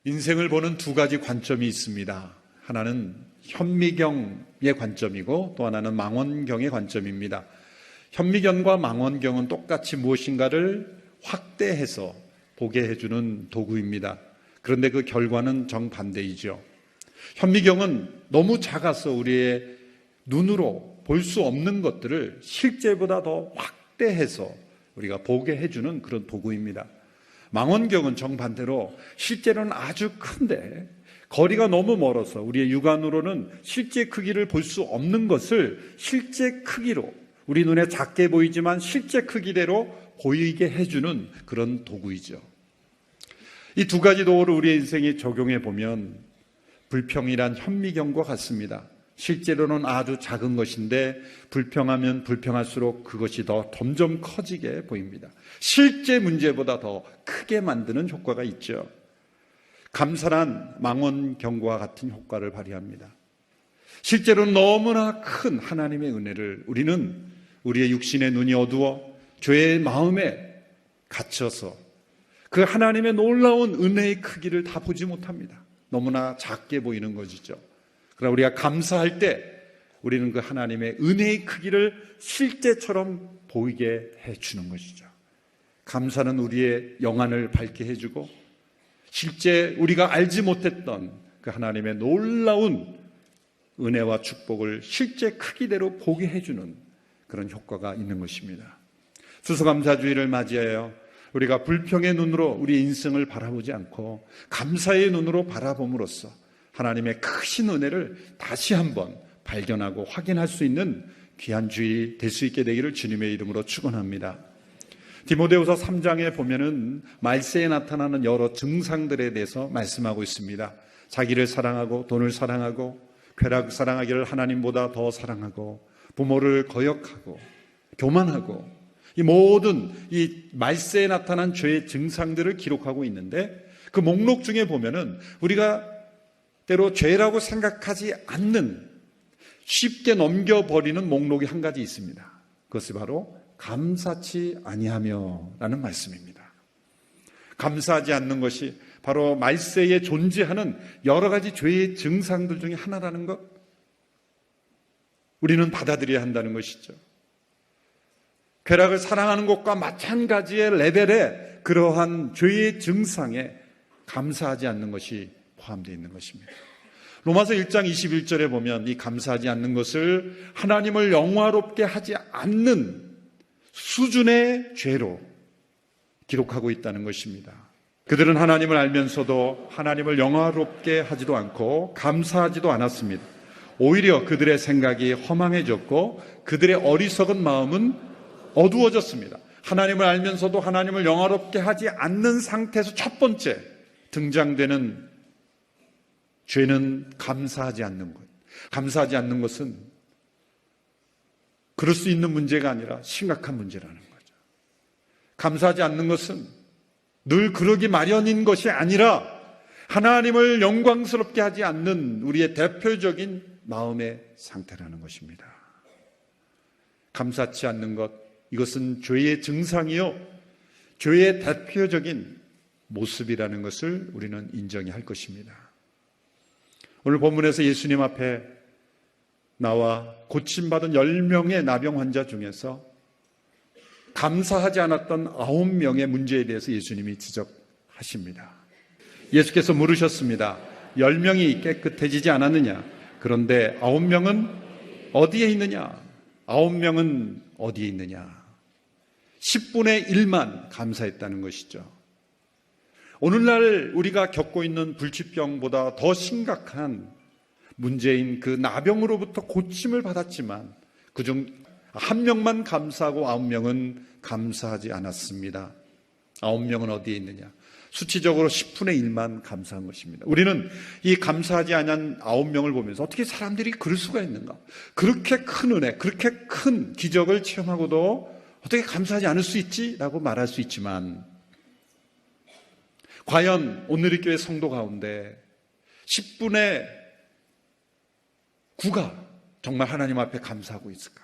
인생을 보는 두 가지 관점이 있습니다. 하나는 현미경의 관점이고 또 하나는 망원경의 관점입니다. 현미경과 망원경은 똑같이 무엇인가를 확대해서 보게 해주는 도구입니다. 그런데 그 결과는 정반대이죠. 현미경은 너무 작아서 우리의 눈으로 볼 수 없는 것들을 실제보다 더 확대해서 우리가 보게 해주는 그런 도구입니다. 망원경은 정반대로 실제로는 아주 큰데 거리가 너무 멀어서 우리의 육안으로는 실제 크기를 볼 수 없는 것을 실제 크기로, 우리 눈에 작게 보이지만 실제 크기대로 보이게 해주는 그런 도구이죠. 이 두 가지 도구를 우리의 인생에 적용해 보면 불평이란 현미경과 같습니다. 실제로는 아주 작은 것인데 불평하면 불평할수록 그것이 더 점점 커지게 보입니다. 실제 문제보다 더 크게 만드는 효과가 있죠. 감사란 망원경과 같은 효과를 발휘합니다. 실제로는 너무나 큰 하나님의 은혜를 우리는 우리의 육신의 눈이 어두워 죄의 마음에 갇혀서 그 하나님의 놀라운 은혜의 크기를 다 보지 못합니다. 너무나 작게 보이는 것이죠. 그러나 우리가 감사할 때 우리는 그 하나님의 은혜의 크기를 실제처럼 보이게 해주는 것이죠. 감사는 우리의 영안을 밝게 해주고 실제 우리가 알지 못했던 그 하나님의 놀라운 은혜와 축복을 실제 크기대로 보게 해주는 그런 효과가 있는 것입니다. 추수감사주의를 맞이하여 우리가 불평의 눈으로 우리 인생을 바라보지 않고 감사의 눈으로 바라봄으로써 하나님의 크신 은혜를 다시 한번 발견하고 확인할 수 있는 귀한 주일 될 수 있게 되기를 주님의 이름으로 축원합니다. 디모데후서 3장에 보면은 말세에 나타나는 여러 증상들에 대해서 말씀하고 있습니다. 자기를 사랑하고 돈을 사랑하고 쾌락 사랑하기를 하나님보다 더 사랑하고 부모를 거역하고 교만하고 이 모든 이 말세에 나타난 죄의 증상들을 기록하고 있는데 그 목록 중에 보면은 우리가 때로 죄라고 생각하지 않는 쉽게 넘겨버리는 목록이 한 가지 있습니다. 그것이 바로 감사치 아니하며 라는 말씀입니다. 감사하지 않는 것이 바로 말세에 존재하는 여러 가지 죄의 증상들 중에 하나라는 것, 우리는 받아들여야 한다는 것이죠. 쾌락을 사랑하는 것과 마찬가지의 레벨의 그러한 죄의 증상에 감사하지 않는 것이 포함되어 있는 것입니다. 로마서 1장 21절에 보면 이 감사하지 않는 것을 하나님을 영화롭게 하지 않는 수준의 죄로 기록하고 있다는 것입니다. 그들은 하나님을 알면서도 하나님을 영화롭게 하지도 않고 감사하지도 않았습니다. 오히려 그들의 생각이 허망해졌고 그들의 어리석은 마음은 어두워졌습니다. 하나님을 알면서도 하나님을 영화롭게 하지 않는 상태에서 첫 번째 등장되는 죄는 감사하지 않는 것. 감사하지 않는 것은 그럴 수 있는 문제가 아니라 심각한 문제라는 거죠. 감사하지 않는 것은 늘 그러기 마련인 것이 아니라 하나님을 영광스럽게 하지 않는 우리의 대표적인 마음의 상태라는 것입니다. 감사치 않는 것, 이것은 죄의 증상이요 죄의 대표적인 모습이라는 것을 우리는 인정해야 할 것입니다. 오늘 본문에서 예수님 앞에 나와 고침받은 10명의 나병 환자 중에서 감사하지 않았던 9명의 문제에 대해서 예수님이 지적하십니다. 예수께서 물으셨습니다. 10명이 깨끗해지지 않았느냐? 그런데 9명은 어디에 있느냐? 9명은 어디에 있느냐? 10분의 1만 감사했다는 것이죠. 오늘날 우리가 겪고 있는 불치병보다 더 심각한 문제인 그 나병으로부터 고침을 받았지만 그중 1명만 감사하고 9명은 감사하지 않았습니다. 9명은 어디에 있느냐? 수치적으로 10분의 1만 감사한 것입니다. 우리는 이 감사하지 않은 9명을 보면서 어떻게 사람들이 그럴 수가 있는가? 그렇게 큰 은혜, 그렇게 큰 기적을 체험하고도 어떻게 감사하지 않을 수 있지? 라고 말할 수 있지만 과연 오늘의 교회 성도 가운데 10분의 9가 정말 하나님 앞에 감사하고 있을까?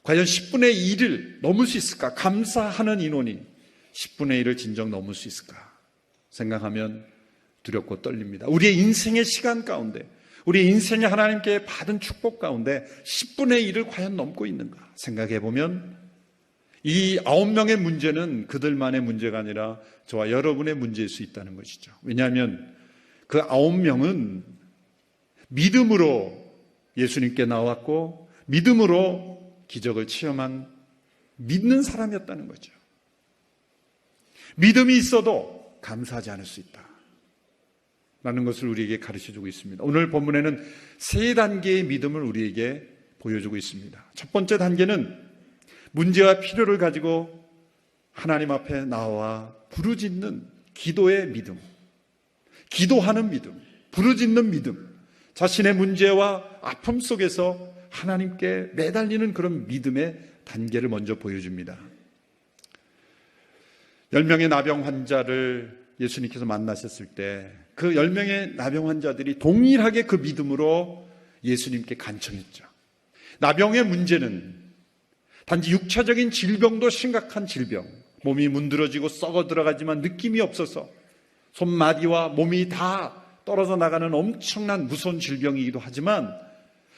과연 10분의 1을 넘을 수 있을까? 감사하는 인원이 10분의 1을 진정 넘을 수 있을까? 생각하면 두렵고 떨립니다. 우리의 인생의 시간 가운데, 우리 인생이 하나님께 받은 축복 가운데 10분의 1을 과연 넘고 있는가 생각해 보면 이 9명의 문제는 그들만의 문제가 아니라 저와 여러분의 문제일 수 있다는 것이죠. 왜냐하면 그 9명은 믿음으로 예수님께 나왔고 믿음으로 기적을 체험한 믿는 사람이었다는 거죠. 믿음이 있어도 감사하지 않을 수 있다 라는 것을 우리에게 가르쳐주고 있습니다. 오늘 본문에는 세 단계의 믿음을 우리에게 보여주고 있습니다. 첫 번째 단계는 문제와 필요를 가지고 하나님 앞에 나와 부르짖는 기도의 믿음, 기도하는 믿음, 부르짖는 믿음, 자신의 문제와 아픔 속에서 하나님께 매달리는 그런 믿음의 단계를 먼저 보여줍니다. 10명의 나병 환자를 예수님께서 만나셨을 때 그 10명의 나병 환자들이 동일하게 그 믿음으로 예수님께 간청했죠. 나병의 문제는 단지 육체적인 질병도 심각한 질병, 몸이 문드러지고 썩어 들어가지만 느낌이 없어서 손마디와 몸이 다 떨어져 나가는 엄청난 무서운 질병이기도 하지만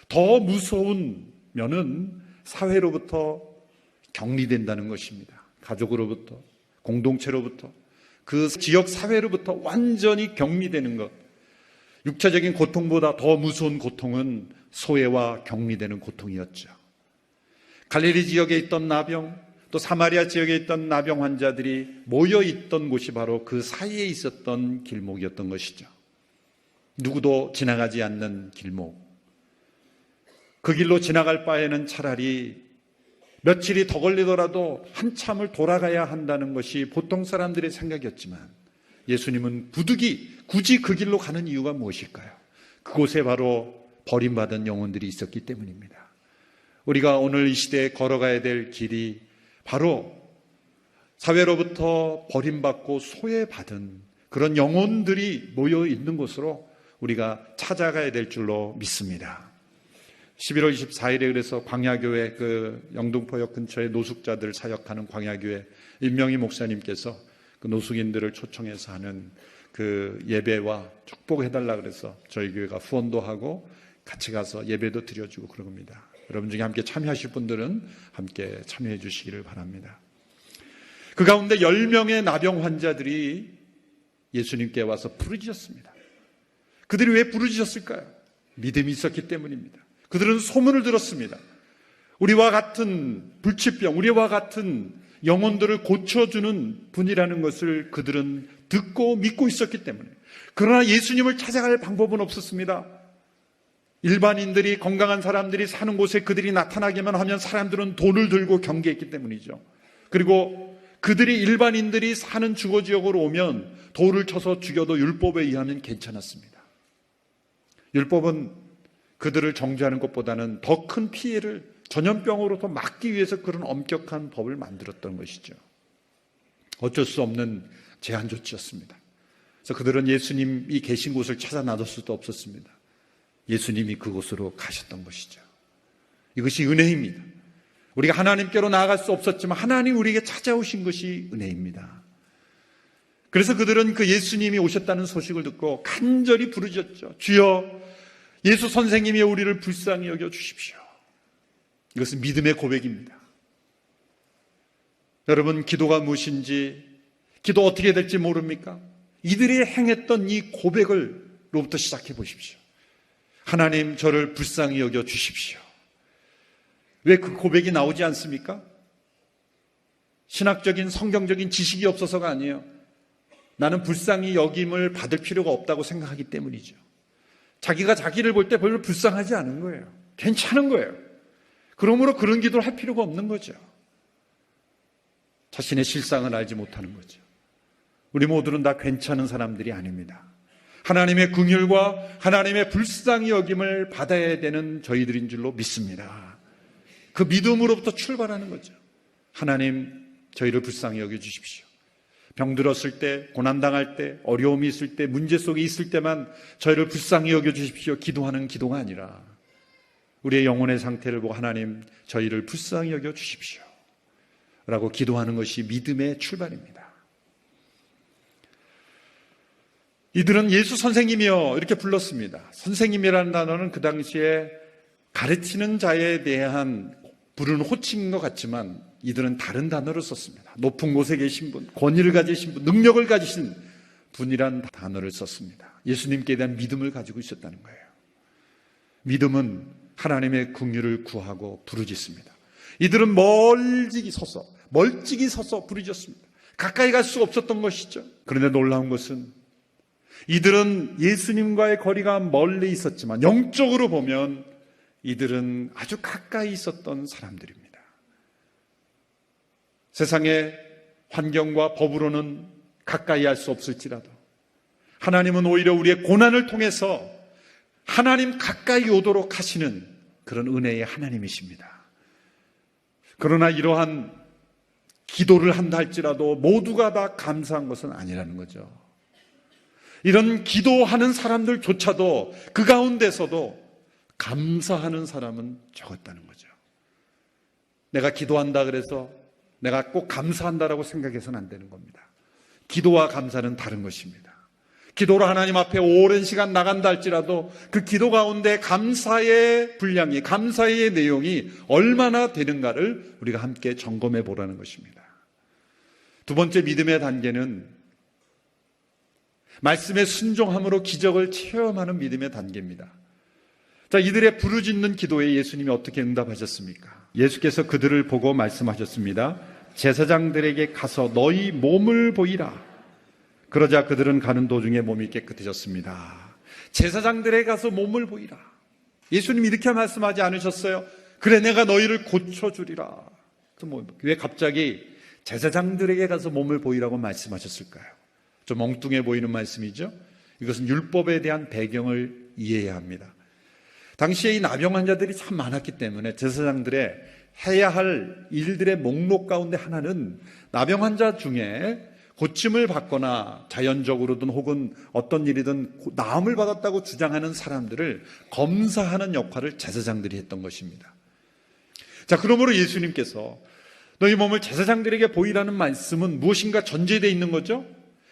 더 무서운 면은 사회로부터 격리된다는 것입니다. 가족으로부터, 공동체로부터, 그 지역 사회로부터 완전히 격리되는 것. 육체적인 고통보다 더 무서운 고통은 소외와 격리되는 고통이었죠. 갈릴리 지역에 있던 나병, 또 사마리아 지역에 있던 나병 환자들이 모여있던 곳이 바로 그 사이에 있었던 길목이었던 것이죠. 누구도 지나가지 않는 길목. 그 길로 지나갈 바에는 차라리 며칠이 더 걸리더라도 한참을 돌아가야 한다는 것이 보통 사람들의 생각이었지만 예수님은 부득이 굳이 그 길로 가는 이유가 무엇일까요? 그곳에 바로 버림받은 영혼들이 있었기 때문입니다. 우리가 오늘 이 시대에 걸어가야 될 길이 바로 사회로부터 버림받고 소외받은 그런 영혼들이 모여 있는 곳으로 우리가 찾아가야 될 줄로 믿습니다. 11월 24일에 그래서 광야교회 그 영등포역 근처에 노숙자들 사역하는 광야교회 임명희 목사님께서 그 노숙인들을 초청해서 하는 그 예배와 축복해달라 그래서 저희 교회가 후원도 하고 같이 가서 예배도 드려주고 그런 겁니다. 여러분 중에 함께 참여하실 분들은 함께 참여해 주시기를 바랍니다. 그 가운데 10명의 나병 환자들이 예수님께 와서 부르짖었습니다. 그들이 왜 부르짖었을까요? 믿음이 있었기 때문입니다. 그들은 소문을 들었습니다. 우리와 같은 불치병, 우리와 같은 영혼들을 고쳐주는 분이라는 것을 그들은 듣고 믿고 있었기 때문에. 그러나 예수님을 찾아갈 방법은 없었습니다. 일반인들이, 건강한 사람들이 사는 곳에 그들이 나타나기만 하면 사람들은 돈을 들고 경계했기 때문이죠. 그리고 그들이 일반인들이 사는 주거지역으로 오면 돌을 쳐서 죽여도 율법에 의하면 괜찮았습니다. 율법은 그들을 정죄하는 것보다는 더 큰 피해를 전염병으로 더 막기 위해서 그런 엄격한 법을 만들었던 것이죠. 어쩔 수 없는 제한 조치였습니다. 그래서 그들은 예수님이 계신 곳을 찾아 나설 수도 없었습니다. 예수님이 그곳으로 가셨던 것이죠. 이것이 은혜입니다. 우리가 하나님께로 나아갈 수 없었지만 하나님 우리에게 찾아오신 것이 은혜입니다. 그래서 그들은 그 예수님이 오셨다는 소식을 듣고 간절히 부르짖었죠. 주여, 예수 선생님이 우리를 불쌍히 여겨 주십시오. 이것은 믿음의 고백입니다. 여러분, 기도가 무엇인지, 기도 어떻게 될지 모릅니까? 이들이 행했던 이 고백을로부터 시작해 보십시오. 하나님, 저를 불쌍히 여겨 주십시오. 왜 그 고백이 나오지 않습니까? 신학적인 성경적인 지식이 없어서가 아니에요. 나는 불쌍히 여김을 받을 필요가 없다고 생각하기 때문이죠. 자기가 자기를 볼 때 별로 불쌍하지 않은 거예요. 괜찮은 거예요. 그러므로 그런 기도를 할 필요가 없는 거죠. 자신의 실상을 알지 못하는 거죠. 우리 모두는 다 괜찮은 사람들이 아닙니다. 하나님의 긍휼과 하나님의 불쌍히 여김을 받아야 되는 저희들인 줄로 믿습니다. 그 믿음으로부터 출발하는 거죠. 하나님, 저희를 불쌍히 여겨 주십시오. 병들었을 때, 고난당할 때, 어려움이 있을 때, 문제 속에 있을 때만 저희를 불쌍히 여겨 주십시오. 기도하는 기도가 아니라 우리의 영혼의 상태를 보고 하나님, 저희를 불쌍히 여겨 주십시오 라고 기도하는 것이 믿음의 출발입니다. 이들은 예수 선생님이여 이렇게 불렀습니다. 선생님이라는 단어는 그 당시에 가르치는 자에 대한 부르는 호칭인 것 같지만 이들은 다른 단어를 썼습니다. 높은 곳에 계신 분, 권위를 가지신 분, 능력을 가지신 분이란 단어를 썼습니다. 예수님께 대한 믿음을 가지고 있었다는 거예요. 믿음은 하나님의 긍휼을 구하고 부르짖습니다. 이들은 멀찍이 서서 부르짖었습니다. 가까이 갈 수 없었던 것이죠. 그런데 놀라운 것은 이들은 예수님과의 거리가 멀리 있었지만 영적으로 보면 이들은 아주 가까이 있었던 사람들입니다. 세상의 환경과 법으로는 가까이 할 수 없을지라도 하나님은 오히려 우리의 고난을 통해서 하나님 가까이 오도록 하시는 그런 은혜의 하나님이십니다. 그러나 이러한 기도를 한다 할지라도 모두가 다 감사한 것은 아니라는 거죠. 이런 기도하는 사람들조차도 그 가운데서도 감사하는 사람은 적었다는 거죠. 내가 기도한다 그래서 내가 꼭 감사한다라고 생각해서는 안 되는 겁니다. 기도와 감사는 다른 것입니다. 기도로 하나님 앞에 오랜 시간 나간다 할지라도 그 기도 가운데 감사의 분량이, 감사의 내용이 얼마나 되는가를 우리가 함께 점검해 보라는 것입니다. 두 번째 믿음의 단계는 말씀의 순종함으로 기적을 체험하는 믿음의 단계입니다. 자, 이들의 부르짖는 기도에 예수님이 어떻게 응답하셨습니까? 예수께서 그들을 보고 말씀하셨습니다. 제사장들에게 가서 너희 몸을 보이라. 그러자 그들은 가는 도중에 몸이 깨끗해졌습니다. 제사장들에게 가서 몸을 보이라. 예수님이 이렇게 말씀하지 않으셨어요? 그래, 내가 너희를 고쳐주리라. 왜 갑자기 제사장들에게 가서 몸을 보이라고 말씀하셨을까요? 좀 엉뚱해 보이는 말씀이죠. 이것은 율법에 대한 배경을 이해해야 합니다. 당시에 이 나병 환자들이 참 많았기 때문에 제사장들의 해야 할 일들의 목록 가운데 하나는 나병 환자 중에 고침을 받거나 자연적으로든 혹은 어떤 일이든 나음을 받았다고 주장하는 사람들을 검사하는 역할을 제사장들이 했던 것입니다. 자, 그러므로 예수님께서 너희 몸을 제사장들에게 보이라는 말씀은 무엇인가 전제되어 있는 거죠?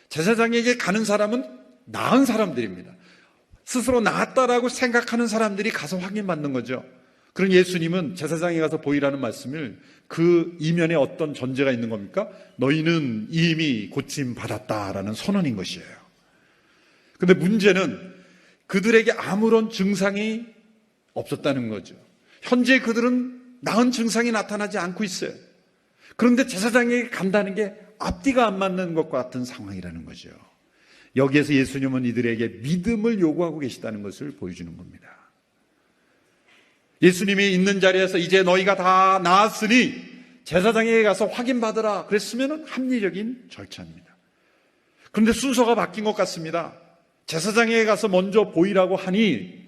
제사장에게 가는 사람은 나은 사람들입니다. 스스로 나았다라고 생각하는 사람들이 가서 확인받는 거죠. 그런 예수님은 제사장에 가서 보이라는 말씀을 그 이면에 어떤 전제가 있는 겁니까? 너희는 이미 고침받았다라는 선언인 것이에요. 그런데 문제는 그들에게 아무런 증상이 없었다는 거죠. 현재 그들은 나은 증상이 나타나지 않고 있어요. 그런데 제사장에게 간다는 게 앞뒤가 안 맞는 것과 같은 상황이라는 거죠. 여기에서 예수님은 이들에게 믿음을 요구하고 계시다는 것을 보여주는 겁니다. 예수님이 있는 자리에서 이제 너희가 다 나았으니 제사장에게 가서 확인받으라 그랬으면 합리적인 절차입니다. 그런데 순서가 바뀐 것 같습니다. 제사장에게 가서 먼저 보이라고 하니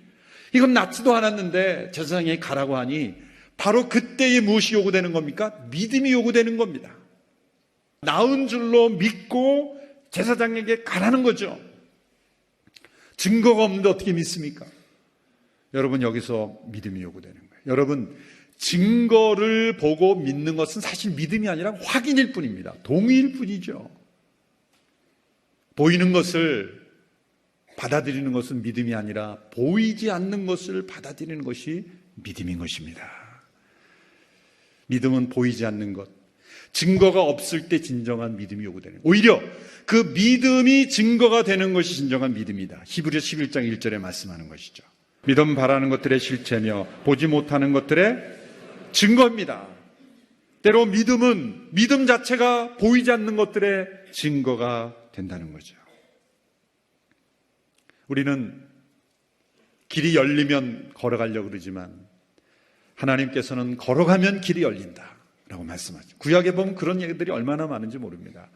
이건 낫지도 않았는데 제사장에게 가라고 하니 바로 그때에 무엇이 요구되는 겁니까? 믿음이 요구되는 겁니다. 나은 줄로 믿고 제사장에게 가라는 거죠. 증거가 없는데 어떻게 믿습니까? 여러분, 여기서 믿음이 요구되는 거예요. 여러분, 증거를 보고 믿는 것은 사실 믿음이 아니라 확인일 뿐입니다. 동의일 뿐이죠. 보이는 것을 받아들이는 것은 믿음이 아니라 보이지 않는 것을 받아들이는 것이 믿음인 것입니다. 믿음은 보이지 않는 것, 증거가 없을 때 진정한 믿음이 요구되는 거예요. 오히려 그 믿음이 증거가 되는 것이 진정한 믿음이다. 히브리서 11장 1절에 말씀하는 것이죠. 믿음 바라는 것들의 실체며 보지 못하는 것들의 증거입니다. 때로 믿음은 믿음 자체가 보이지 않는 것들의 증거가 된다는 거죠. 우리는 길이 열리면 걸어가려고 그러지만 하나님께서는 걸어가면 길이 열린다라고 말씀하죠. 구약에 보면 그런 얘기들이 얼마나 많은지 모릅니다.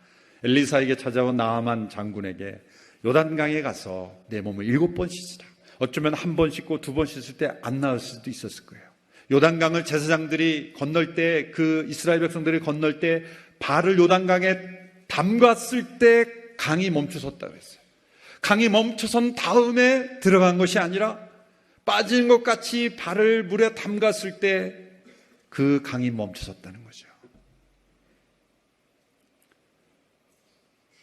엘리사에게 찾아온 나아만 장군에게 요단강에 가서 내 몸을 7번 씻으라. 어쩌면 한 번 씻고 2번 씻을 때 안 나을 수도 있었을 거예요. 요단강을 제사장들이 건널 때, 그 이스라엘 백성들이 건널 때 발을 요단강에 담갔을 때 강이 멈춰섰다고 했어요. 강이 멈춰선 다음에 들어간 것이 아니라 빠진 것 같이 발을 물에 담갔을 때 그 강이 멈춰섰다는 거죠.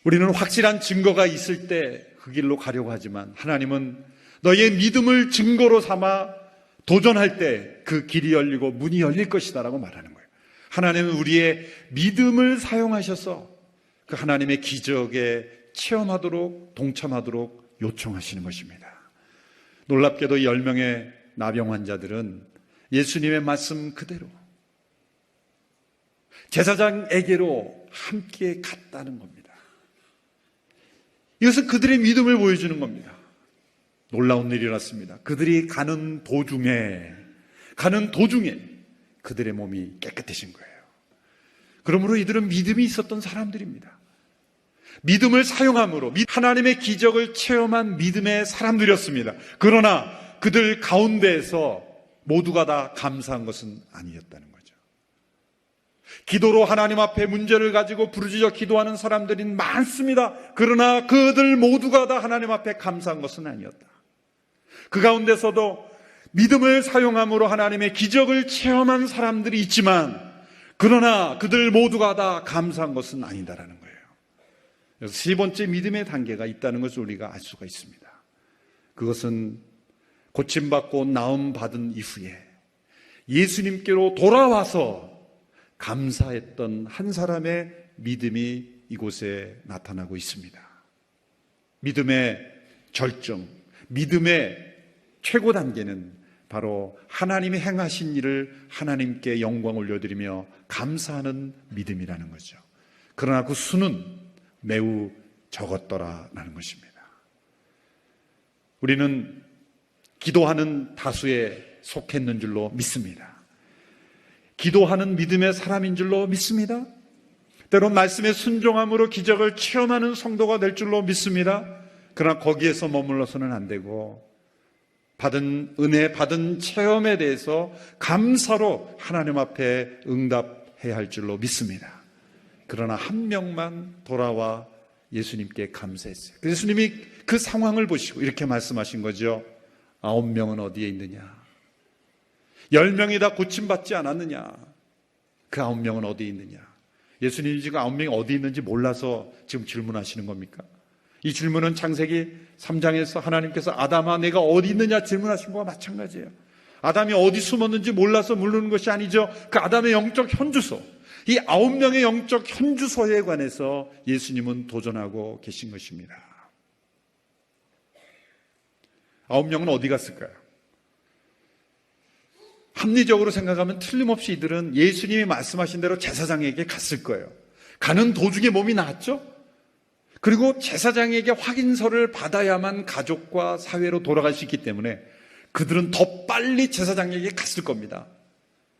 우리는 확실한 증거가 있을 때 그 길로 가려고 하지만 하나님은 너희의 믿음을 증거로 삼아 도전할 때 그 길이 열리고 문이 열릴 것이다라고 말하는 거예요. 하나님은 우리의 믿음을 사용하셔서 그 하나님의 기적에 체험하도록 동참하도록 요청하시는 것입니다. 놀랍게도 10명의 나병 환자들은 예수님의 말씀 그대로 제사장에게로 함께 갔다는 겁니다. 이것은 그들의 믿음을 보여주는 겁니다. 놀라운 일이 일어났습니다. 그들이 가는 도중에 그들의 몸이 깨끗해진 거예요. 그러므로 이들은 믿음이 있었던 사람들입니다. 믿음을 사용함으로 하나님의 기적을 체험한 믿음의 사람들이었습니다. 그러나 그들 가운데에서 모두가 다 감사한 것은 아니었다는 거죠. 기도로 하나님 앞에 문제를 가지고 부르짖어 기도하는 사람들이 많습니다. 그러나 그들 모두가 다 하나님 앞에 감사한 것은 아니었다. 그 가운데서도 믿음을 사용함으로 하나님의 기적을 체험한 사람들이 있지만 그러나 그들 모두가 다 감사한 것은 아니다라는 거예요. 그래서 세 번째 믿음의 단계가 있다는 것을 우리가 알 수가 있습니다. 그것은 고침받고 나음받은 이후에 예수님께로 돌아와서 감사했던 한 사람의 믿음이 이곳에 나타나고 있습니다. 믿음의 절정, 믿음의 최고 단계는 바로 하나님이 행하신 일을 하나님께 영광 올려드리며 감사하는 믿음이라는 거죠. 그러나 그 수는 매우 적었더라라는 것입니다. 우리는 기도하는 다수에 속했는 줄로 믿습니다. 기도하는 믿음의 사람인 줄로 믿습니다. 때론 말씀에 순종함으로 기적을 체험하는 성도가 될 줄로 믿습니다. 그러나 거기에서 머물러서는 안 되고 받은 은혜, 받은 체험에 대해서 감사로 하나님 앞에 응답해야 할 줄로 믿습니다. 그러나 한 명만 돌아와 예수님께 감사했어요. 예수님이 그 상황을 보시고 이렇게 말씀하신 거죠. 9명은 어디에 있느냐? 10명이 다 고침받지 않았느냐? 그 9명은 어디에 있느냐? 예수님이 지금 9명이 어디 있는지 몰라서 지금 질문하시는 겁니까? 이 질문은 창세기 3장에서 하나님께서 아담아 내가 어디 있느냐 질문하신 거와 마찬가지예요. 아담이 어디 숨었는지 몰라서 물르는 것이 아니죠. 그 아담의 영적 현주소, 이 9명의 영적 현주소에 관해서 예수님은 도전하고 계신 것입니다. 9명은 어디 갔을까요? 합리적으로 생각하면 틀림없이 이들은 예수님이 말씀하신 대로 제사장에게 갔을 거예요. 가는 도중에 몸이 나았죠? 그리고 제사장에게 확인서를 받아야만 가족과 사회로 돌아갈 수 있기 때문에 그들은 더 빨리 제사장에게 갔을 겁니다.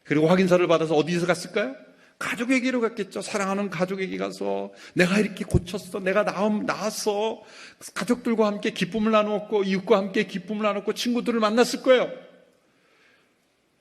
그리고 확인서를 받아서 어디서 갔을까요? 가족에게로 갔겠죠. 사랑하는 가족에게 가서 내가 이렇게 고쳤어, 내가 나았어, 가족들과 함께 기쁨을 나누었고 이웃과 함께 기쁨을 나눴고 친구들을 만났을 거예요.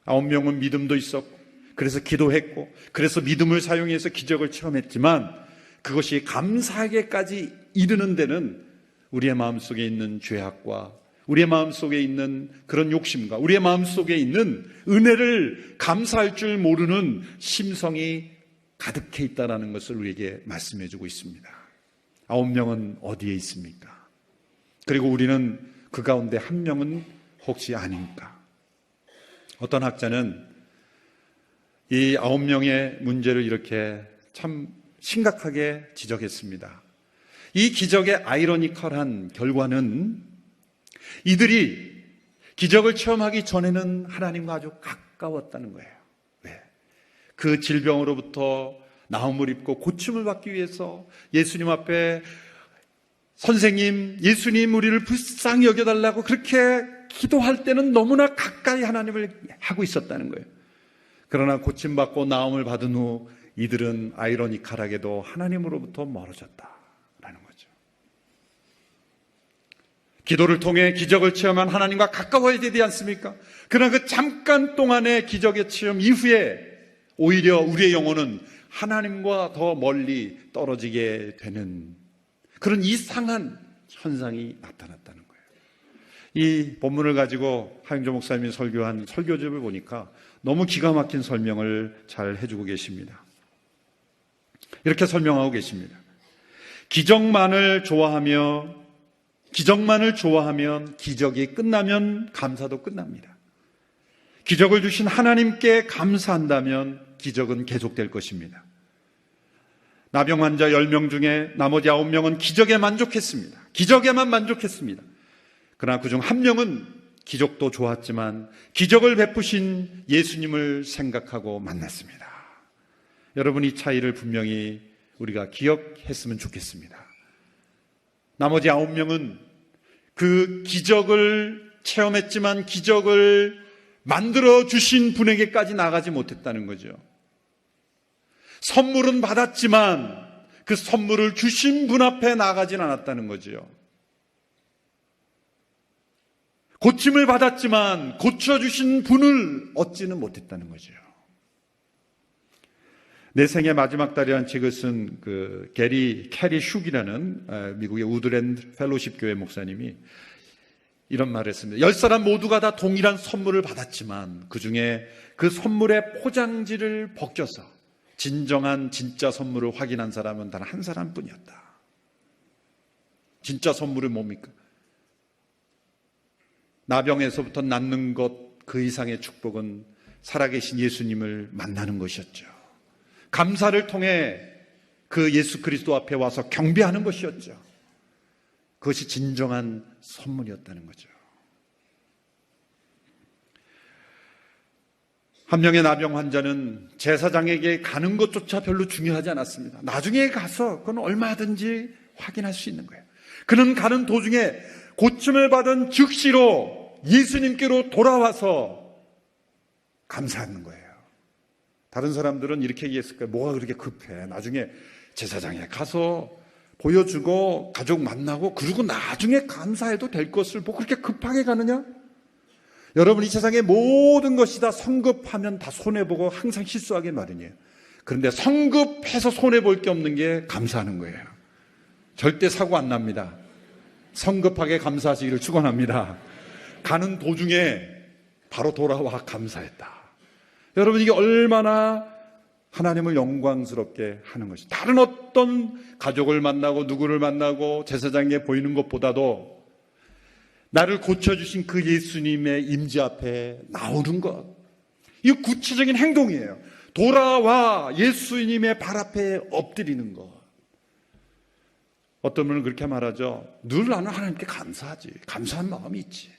9명은 믿음도 있었고 그래서 기도했고 그래서 믿음을 사용해서 기적을 체험했지만 그것이 감사하게까지 이르는 데는 우리의 마음속에 있는 죄악과 우리의 마음속에 있는 그런 욕심과 우리의 마음속에 있는 은혜를 감사할 줄 모르는 심성이 가득해 있다는 것을 우리에게 말씀해 주고 있습니다. 9명은 어디에 있습니까? 그리고 우리는 그 가운데 한 명은 혹시 아닙니까? 어떤 학자는 이 9명의 문제를 이렇게 참 심각하게 지적했습니다. 이 기적의 아이러니컬한 결과는 이들이 기적을 체험하기 전에는 하나님과 아주 가까웠다는 거예요. 왜? 그 질병으로부터 나음을 입고 고침을 받기 위해서 예수님 앞에 선생님, 예수님 우리를 불쌍히 여겨달라고 그렇게 기도할 때는 너무나 가까이 하나님을 하고 있었다는 거예요. 그러나 고침받고 나음을 받은 후 이들은 아이러니컬하게도 하나님으로부터 멀어졌다라는 거죠. 기도를 통해 기적을 체험한 하나님과 가까워야 되지 않습니까? 그러나 그 잠깐 동안의 기적의 체험 이후에 오히려 우리의 영혼은 하나님과 더 멀리 떨어지게 되는 그런 이상한 현상이 나타났다는 거예요. 이 본문을 가지고 하영조 목사님이 설교한 설교집을 보니까 너무 기가 막힌 설명을 잘 해주고 계십니다. 이렇게 설명하고 계십니다. 기적만을 좋아하며 기적만을 좋아하면 기적이 끝나면 감사도 끝납니다. 기적을 주신 하나님께 감사한다면 기적은 계속될 것입니다. 나병 환자 10명 중에 나머지 9명은 기적에 만족했습니다. 기적에만 만족했습니다. 그러나 그중 한 명은 기적도 좋았지만 기적을 베푸신 예수님을 생각하고 만났습니다. 여러분, 이 차이를 분명히 우리가 기억했으면 좋겠습니다. 나머지 9명은 그 기적을 체험했지만 기적을 만들어 주신 분에게까지 나가지 못했다는 거죠. 선물은 받았지만 그 선물을 주신 분 앞에 나가진 않았다는 거죠. 고침을 받았지만 고쳐주신 분을 얻지는 못했다는 거죠. 내 생의 마지막 달이라는 책을 쓴 캐리 슉이라는 미국의 우드랜드 펠로십 교회 목사님이 이런 말을 했습니다. 10사람 모두가 다 동일한 선물을 받았지만 그 중에 그 선물의 포장지를 벗겨서 진짜 선물을 확인한 사람은 단 한 사람뿐이었다. 진짜 선물은 뭡니까? 나병에서부터 낫는 것 그 이상의 축복은 살아계신 예수님을 만나는 것이었죠. 감사를 통해 그 예수 그리스도 앞에 와서 경배하는 것이었죠. 그것이 진정한 선물이었다는 거죠. 한 명의 나병 환자는 제사장에게 가는 것조차 별로 중요하지 않았습니다. 나중에 가서 그건 얼마든지 확인할 수 있는 거예요. 그는 가는 도중에 고침을 받은 즉시로 예수님께로 돌아와서 감사하는 거예요. 다른 사람들은 이렇게 얘기했을 거예요. 뭐가 그렇게 급해? 나중에 제사장에 가서 보여주고 가족 만나고 그리고 나중에 감사해도 될 것을 뭐 그렇게 급하게 가느냐? 여러분, 이 세상의 모든 것이 다 성급하면 다 손해보고 항상 실수하게 마련이에요. 그런데 성급해서 손해볼 게 없는 게 감사하는 거예요. 절대 사고 안 납니다. 성급하게 감사하시기를 축원합니다. 가는 도중에 바로 돌아와 감사했다. 여러분, 이게 얼마나 하나님을 영광스럽게 하는 것이. 다른 어떤 가족을 만나고 누구를 만나고 제사장에 보이는 것보다도 나를 고쳐주신 그 예수님의 임재 앞에 나오는 것, 이거 구체적인 행동이에요. 돌아와 예수님의 발 앞에 엎드리는 것. 어떤 분은 그렇게 말하죠. 늘 나는 하나님께 감사하지. 감사한 마음이 있지.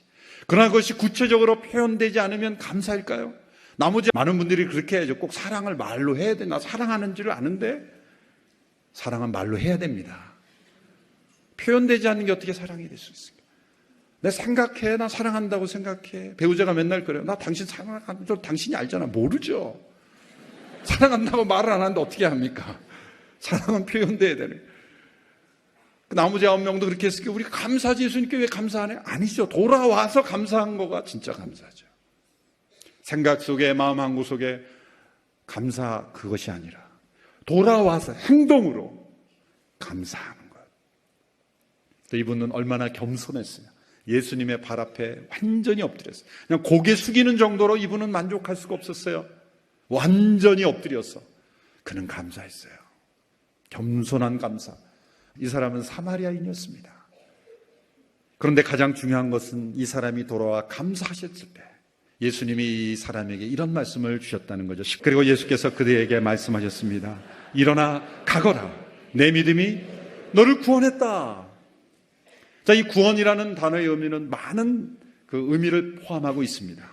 그러나 그것이 구체적으로 표현되지 않으면 감사일까요? 나머지 많은 분들이 그렇게 해야죠. 꼭 사랑을 말로 해야 돼. 나 사랑하는 줄 아는데. 사랑은 말로 해야 됩니다. 표현되지 않는 게 어떻게 사랑이 될 수 있을까? 내 생각해. 나 사랑한다고 생각해. 배우자가 맨날 그래요. 나 당신 사랑하는 줄 당신이 알잖아. 모르죠. 사랑한다고 말을 안 하는데 어떻게 합니까? 사랑은 표현돼야 되는 거예요. 나머지 9명도 그렇게 했을 때 우리가 감사하지. 예수님께 왜 감사하네? 아니죠. 돌아와서 감사한 거가 진짜 감사죠. 생각 속에, 마음 한구 속에 감사, 그것이 아니라 돌아와서 행동으로 감사하는 것. 또 이분은 얼마나 겸손했어요. 예수님의 발 앞에 완전히 엎드렸어요. 그냥 고개 숙이는 정도로 이분은 만족할 수가 없었어요. 완전히 엎드렸어. 그는 감사했어요. 겸손한 감사. 이 사람은 사마리아인이었습니다. 그런데 가장 중요한 것은 이 사람이 돌아와 감사하셨을 때 예수님이 이 사람에게 이런 말씀을 주셨다는 거죠. 그리고 예수께서 그들에게 말씀하셨습니다. 일어나 가거라. 내 믿음이 너를 구원했다. 자, 이 구원이라는 단어의 의미는 많은 그 의미를 포함하고 있습니다.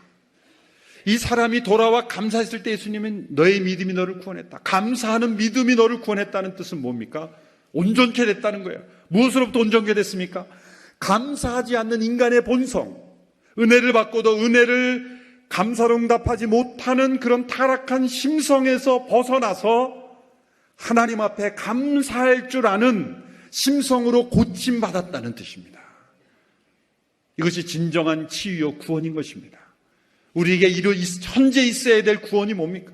이 사람이 돌아와 감사했을 때 예수님은 너의 믿음이 너를 구원했다. 감사하는 믿음이 너를 구원했다는 뜻은 뭡니까? 온전케 됐다는 거예요. 무엇으로부터 온전케 됐습니까? 감사하지 않는 인간의 본성, 은혜를 받고도 은혜를 감사로 응답하지 못하는 그런 타락한 심성에서 벗어나서 하나님 앞에 감사할 줄 아는 심성으로 고침받았다는 뜻입니다. 이것이 진정한 치유요 구원인 것입니다. 우리에게 현재 있어야 될 구원이 뭡니까?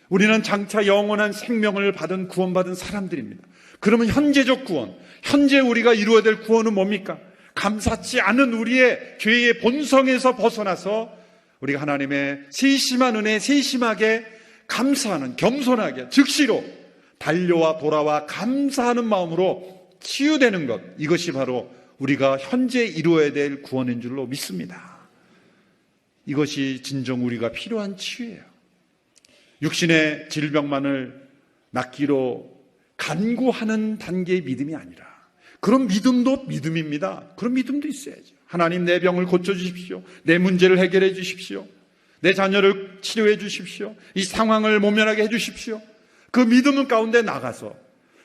우리는 장차 영원한 생명을 받은 구원받은 사람들입니다. 그러면 현재적 구원, 현재 우리가 이루어야 될 구원은 뭡니까? 감사치 않은 우리의 죄의 본성에서 벗어나서 우리가 하나님의 세심한 은혜에 세심하게 감사하는, 겸손하게 즉시로 달려와 돌아와 감사하는 마음으로 치유되는 것, 이것이 바로 우리가 현재 이루어야 될 구원인 줄로 믿습니다. 이것이 진정 우리가 필요한 치유예요. 육신의 질병만을 낫기로 간구하는 단계의 믿음이 아니라, 그런 믿음도 믿음입니다. 그런 믿음도 있어야죠. 하나님, 내 병을 고쳐주십시오. 내 문제를 해결해 주십시오. 내 자녀를 치료해 주십시오. 이 상황을 모면하게 해 주십시오. 그 믿음 가운데 나가서,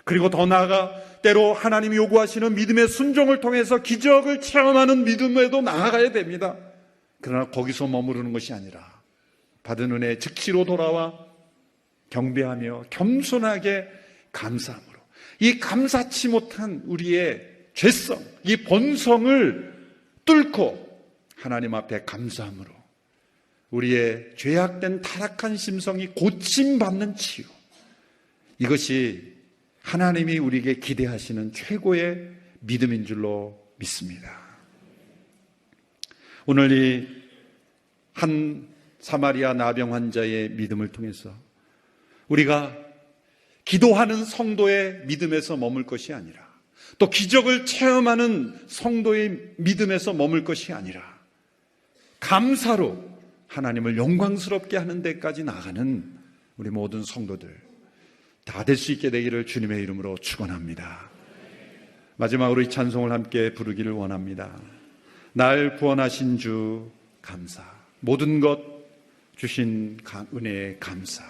그리고 더 나아가 때로 하나님이 요구하시는 믿음의 순종을 통해서 기적을 체험하는 믿음에도 나아가야 됩니다. 그러나 거기서 머무르는 것이 아니라 받은 은혜에 즉시로 돌아와 경배하며 겸손하게 감사함으로, 이 감사치 못한 우리의 죄성, 이 본성을 뚫고 하나님 앞에 감사함으로 우리의 죄악된 타락한 심성이 고침받는 치유, 이것이 하나님이 우리에게 기대하시는 최고의 믿음인 줄로 믿습니다. 오늘 이 한 사마리아 나병 환자의 믿음을 통해서 우리가 기도하는 성도의 믿음에서 머물 것이 아니라, 또 기적을 체험하는 성도의 믿음에서 머물 것이 아니라, 감사로 하나님을 영광스럽게 하는 데까지 나가는 우리 모든 성도들 다 될 수 있게 되기를 주님의 이름으로 축원합니다. 마지막으로 이 찬송을 함께 부르기를 원합니다. 날 구원하신 주 감사, 모든 것 주신 은혜에 감사.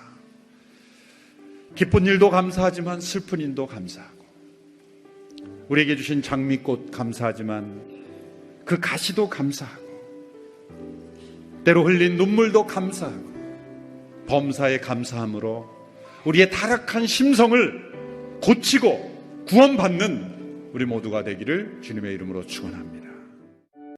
기쁜 일도 감사하지만 슬픈 일도 감사하고, 우리에게 주신 장미꽃 감사하지만 그 가시도 감사하고, 때로 흘린 눈물도 감사하고, 범사에 감사함으로 우리의 타락한 심성을 고치고 구원받는 우리 모두가 되기를 주님의 이름으로 축원합니다.